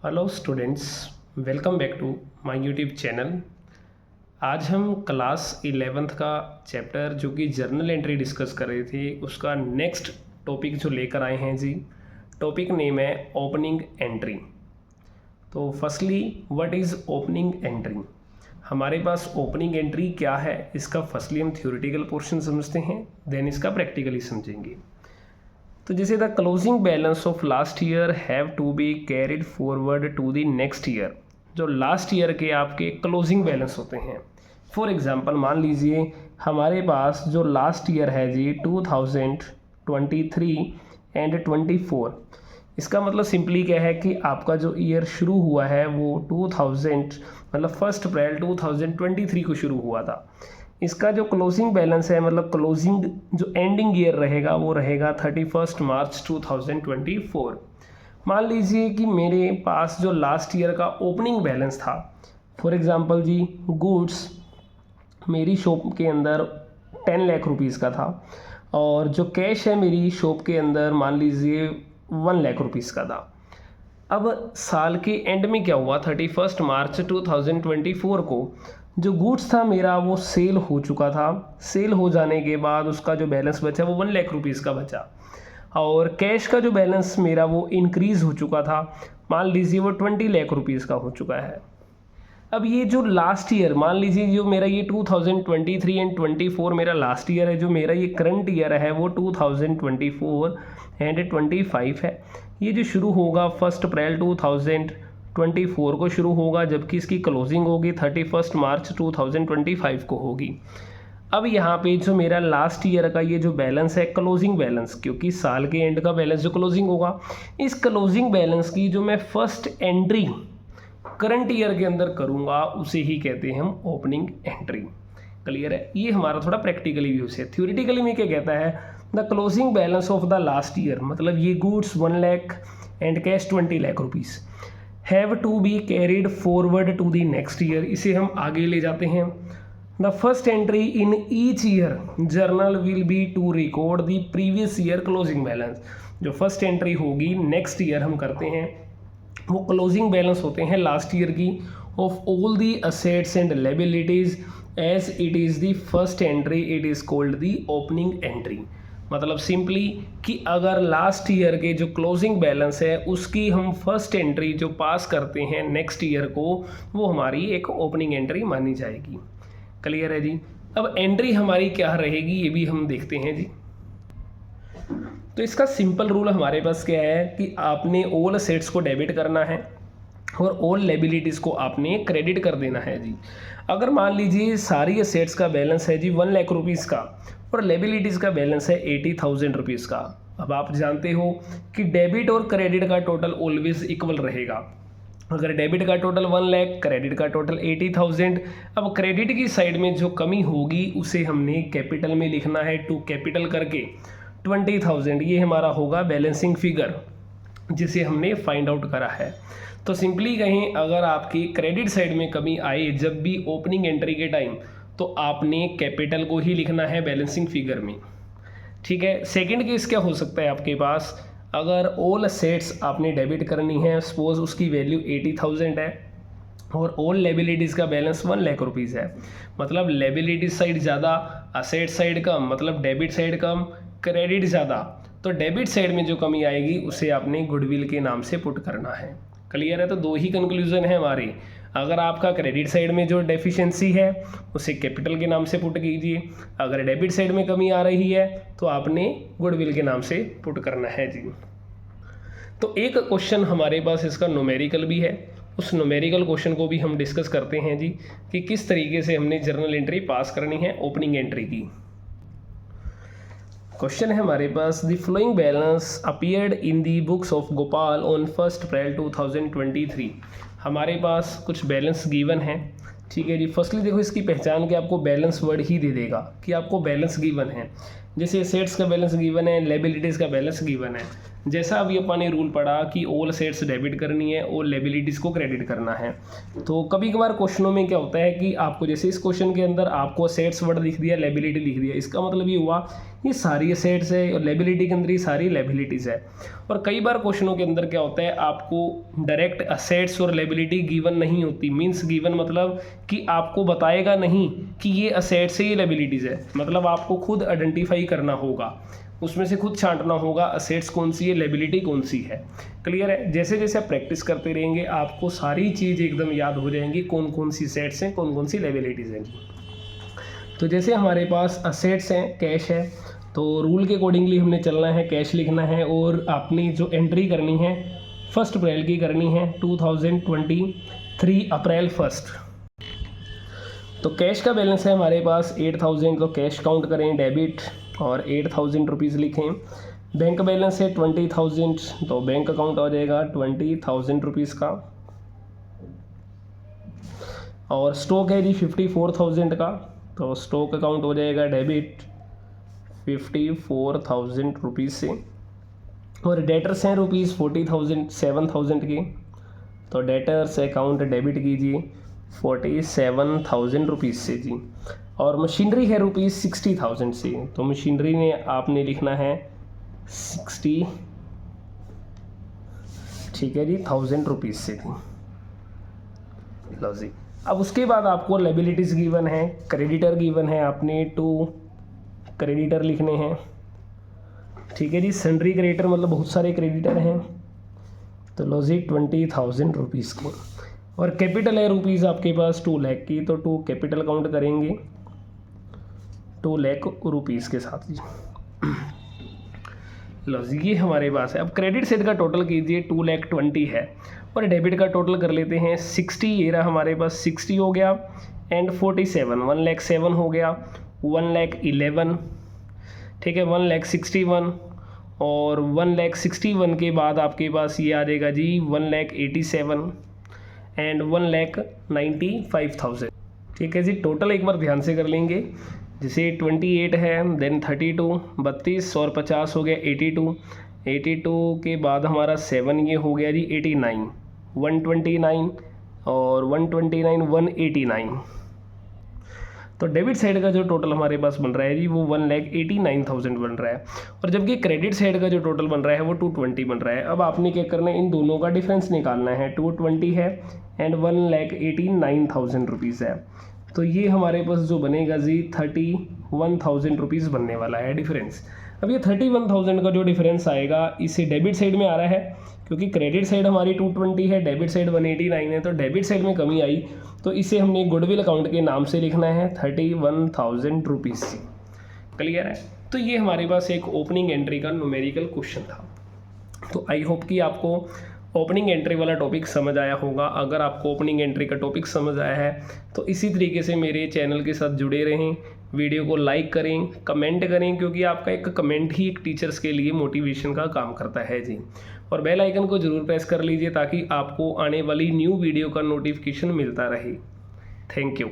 Hello students, welcome back to my YouTube channel. आज हम class 11th का chapter जो कि जर्नल एंट्री डिस्कस कर रहे थे उसका नेक्स्ट टॉपिक जो लेकर आए हैं जी। टॉपिक नेम है ओपनिंग एंट्री। तो firstly what is opening entry. हमारे पास ओपनिंग एंट्री क्या है इसका फर्स्टली हम थ्योरेटिकल पोर्शन समझते हैं, देन इसका प्रैक्टिकली समझेंगे। तो जैसे the closing balance of last year have to be carried forward to the next year. जो लास्ट ईयर के आपके क्लोजिंग बैलेंस होते हैं, फॉर एग्जांपल मान लीजिए हमारे पास जो लास्ट ईयर है जी 2023 एंड 24। इसका मतलब सिंपली क्या है कि आपका जो ईयर शुरू हुआ है वो 2000 मतलब 1 अप्रैल 2023 को शुरू हुआ था। इसका जो क्लोजिंग बैलेंस है मतलब क्लोजिंग जो एंडिंग ईयर रहेगा वो रहेगा 31 मार्च 2024। मान लीजिए कि मेरे पास जो लास्ट ईयर का ओपनिंग बैलेंस था, फॉर एग्जांपल जी गुड्स मेरी शॉप के अंदर 10 लाख रुपीज़ का था और जो कैश है मेरी शॉप के अंदर मान लीजिए 1 लाख रुपीज़ का था। अब साल के एंड में क्या हुआ, 31 मार्च 2024 को जो गुड्स था मेरा वो सेल हो चुका था। सेल हो जाने के बाद उसका जो बैलेंस बचा वो 1 लाख रुपीज़ का बचा और कैश का जो बैलेंस मेरा वो इंक्रीज़ हो चुका था, मान लीजिए वो 20 लाख रुपीज़ का हो चुका है। अब ये जो लास्ट ईयर मान लीजिए जो मेरा ये 2023 एंड 24 मेरा लास्ट ईयर है, जो मेरा ये करंट ईयर है वो 2024 एंड 25 है। ये जो शुरू होगा 1 अप्रैल 2024 को शुरू होगा, जबकि इसकी क्लोजिंग होगी 31 मार्च 2025 को होगी। अब यहाँ पे जो मेरा लास्ट ईयर का ये जो बैलेंस है क्लोजिंग बैलेंस, क्योंकि साल के एंड का बैलेंस जो क्लोजिंग होगा, इस क्लोजिंग बैलेंस की जो मैं फर्स्ट एंट्री करंट ईयर के अंदर करूँगा उसे ही कहते हैं हम ओपनिंग एंट्री। क्लियर है। ये हमारा थोड़ा प्रैक्टिकली व्यूज है। थ्योरेटिकली में क्या कहता है, the closing balance of the last year, मतलब ये goods 1 lakh and cash 20 lakh rupees have to be carried forward to the next year. इसे हम आगे ले जाते हैं। The first entry in each year journal will be to record the previous year closing balance. जो first entry होगी next year हम करते हैं, वो क्लोजिंग बैलेंस होते हैं लास्ट ईयर की of all the assets and liabilities as it is the first entry, it is called the opening entry. मतलब सिंपली कि अगर लास्ट ईयर के जो क्लोजिंग बैलेंस है उसकी हम फर्स्ट एंट्री जो पास करते हैं नेक्स्ट ईयर को, वो हमारी एक ओपनिंग एंट्री मानी जाएगी। क्लियर है जी। अब एंट्री हमारी क्या रहेगी ये भी हम देखते हैं जी। तो इसका सिंपल रूल हमारे पास क्या है कि आपने ऑल असेट्स को डेबिट करना है और ऑल लायबिलिटीज़ को आपने क्रेडिट कर देना है जी। अगर मान लीजिए सारी असेट्स का बैलेंस है जी 1 लाख रुपीज़ का और लायबिलिटीज़ का बैलेंस है 80,000 रुपीज़ का। अब आप जानते हो कि डेबिट और क्रेडिट का टोटल ऑलवेज इक्वल रहेगा। अगर डेबिट का टोटल 1 लाख, क्रेडिट का टोटल 80,000। अब क्रेडिट की साइड में जो कमी होगी उसे हमने कैपिटल में लिखना है, टू कैपिटल करके 20,000। ये हमारा होगा बैलेंसिंग फिगर जिसे हमने फाइंड आउट करा है। तो सिंपली कहें, अगर आपकी क्रेडिट साइड में कमी आए जब भी ओपनिंग एंट्री के टाइम, तो आपने कैपिटल को ही लिखना है बैलेंसिंग फिगर में। ठीक है। सेकंड केस क्या हो सकता है आपके पास, अगर ऑल असेट्स आपने डेबिट करनी है, सपोज उसकी वैल्यू 80,000 है और ऑल लायबिलिटीज़ का बैलेंस 1 लाख रुपीज़ है, मतलब लायबिलिटीज साइड ज़्यादा असेट साइड कम, मतलब डेबिट साइड कम क्रेडिट ज़्यादा। तो डेबिट साइड में जो कमी आएगी उसे आपने गुडविल के नाम से पुट करना है। क्लियर है। तो दो ही कंक्लूजन है हमारी। अगर आपका क्रेडिट साइड में जो डेफिशिएंसी है उसे कैपिटल के नाम से पुट कीजिए, अगर डेबिट साइड में कमी आ रही है तो आपने गुडविल के नाम से पुट करना है जी। तो एक क्वेश्चन हमारे पास इसका न्यूमेरिकल भी है, उस न्यूमेरिकल क्वेश्चन को भी हम डिस्कस करते हैं जी कि किस तरीके से हमने जर्नल एंट्री पास करनी है ओपनिंग एंट्री की। क्वेश्चन है हमारे पास, the flowing balance appeared in the books of Gopal on 1 April 2023। हमारे पास कुछ बैलेंस गिवन है। ठीक है जी। फर्स्टली देखो इसकी पहचान के आपको बैलेंस वर्ड ही दे देगा कि आपको बैलेंस गिवन है। जैसे असेट्स का बैलेंस गिवन है, लायबिलिटीज़ का बैलेंस गिवन है। जैसा अभी अपन ने रूल पढ़ा कि ऑल असेट्स डेबिट करनी है और लायबिलिटीज़ को क्रेडिट करना है। तो कभी कभार क्वेश्चनों में क्या होता है कि आपको जैसे इस क्वेश्चन के अंदर आपको असेट्स वर्ड लिख दिया, लायबिलिटी लिख दिया, इसका मतलब ये हुआ ये सारी असेट्स है और लायबिलिटी के अंदर ये सारी लायबिलिटीज़ है। और कई बार क्वेश्चनों के अंदर क्या होता है आपको डायरेक्ट असेट्स और लायबिलिटी गिवन नहीं होती, मीन्स गिवन मतलब कि आपको बताएगा नहीं कि ये असेट्स है ये लायबिलिटीज़ है, मतलब आपको खुद आइडेंटिफाई करना होगा, उसमें से खुद छांटना होगा असेट्स कौन सी है, लायबिलिटी कौन सी है। क्लियर है? जैसे जैसे आप प्रैक्टिस करते रहेंगे आपको सारी चीज़ एकदम याद हो जाएंगी, कौन कौन सी असेट्स हैं, कौन कौन सी लायबिलिटीज़ हैं। तो जैसे हमारे पास असेट्स हैं, कैश है, तो रूल के अकॉर्डिंगली हमने चलना है, कैश लिखना है और अपनी जो एंट्री करनी है 1 अप्रैल की करनी है 2023 अप्रैल 1। तो कैश का बैलेंस है हमारे पास 8000, तो कैश काउंट करें डेबिट और 8000 रुपीज़ लिखें। बैंक बैलेंस है 20000, तो बैंक अकाउंट हो जाएगा 20000 रुपीज़ का। और स्टॉक है जी 54000 का, तो स्टॉक अकाउंट हो जाएगा डेबिट 54000 रुपीज़ से। और डेटर्स हैं रुपीज़ 7000 के, तो डेटर्स अकाउंट डेबिट कीजिए 47,000 रुपीज़ से जी। और मशीनरी है रुपीज़ 60,000 से, तो मशीनरी में आपने लिखना है 60, ठीक है जी, 1000 रुपीज़ से थी। लो जी, अब उसके बाद आपको लायबिलिटीज़ गिवन है, क्रेडिटर गिवन है, आपने 2 क्रेडिटर लिखने हैं, ठीक है जी। सन्ड्री क्रेडिटर मतलब बहुत सारे क्रेडिटर हैं, तो लो जी 20,000 रुपीज़ के। और कैपिटल है रुपीज़ आपके पास 2 लाख की, तो 2 कैपिटल काउंट करेंगे 2 लाख रुपीज़ के साथ जी। लो जी, ये हमारे पास है। अब क्रेडिट साइड का टोटल कीजिए 2,20,000 है और डेबिट का टोटल कर लेते हैं 60, ये रहा हमारे पास 60 हो गया एंड 47 1,07,000 हो गया, 1,11,000, ठीक है, 1,61,000 और 1,61,000 के बाद आपके पास ये आ जाएगा जी 1,87,000 एंड 1,95,000, ठीक है जी। टोटल एक बार ध्यान से कर लेंगे, जैसे 28 है, देन 32 32 और 50 हो गया 82 के बाद हमारा 7 ये हो गया जी 89 129 और 129 189। तो डेबिट साइड का जो टोटल हमारे पास बन रहा है जी वो 1,89,000 बन रहा है, और जबकि क्रेडिट साइड का जो टोटल बन रहा है वो 220 बन रहा है। अब आपने क्या करना है, इन दोनों का डिफरेंस निकालना है। 220 है एंड 1,89,000 रुपीज़ है, तो ये हमारे पास जो बनेगा जी 31,000 रुपीज़ बनने वाला है डिफरेंस। अब ये 31,000 का जो डिफरेंस आएगा इसे डेबिट साइड में आ रहा है, क्योंकि क्रेडिट साइड हमारी 220 है, डेबिट साइड 189 है, तो डेबिट साइड में कमी आई, तो इसे हमने गुडविल अकाउंट के नाम से लिखना है 31,000 रुपीज़ से। क्लियर है? तो ये हमारे पास एक ओपनिंग एंट्री का न्यूमेरिकल क्वेश्चन था। तो आई होप कि आपको ओपनिंग एंट्री वाला टॉपिक समझ आया होगा। अगर आपको ओपनिंग एंट्री का टॉपिक समझ आया है तो इसी तरीके से मेरे चैनल के साथ जुड़े रहें, वीडियो को लाइक करें, कमेंट करें, क्योंकि आपका एक कमेंट ही एक टीचर्स के लिए मोटिवेशन का काम करता है जी। और बेल आइकन को ज़रूर प्रेस कर लीजिए ताकि आपको आने वाली न्यू वीडियो का नोटिफिकेशन मिलता रहे। Thank you.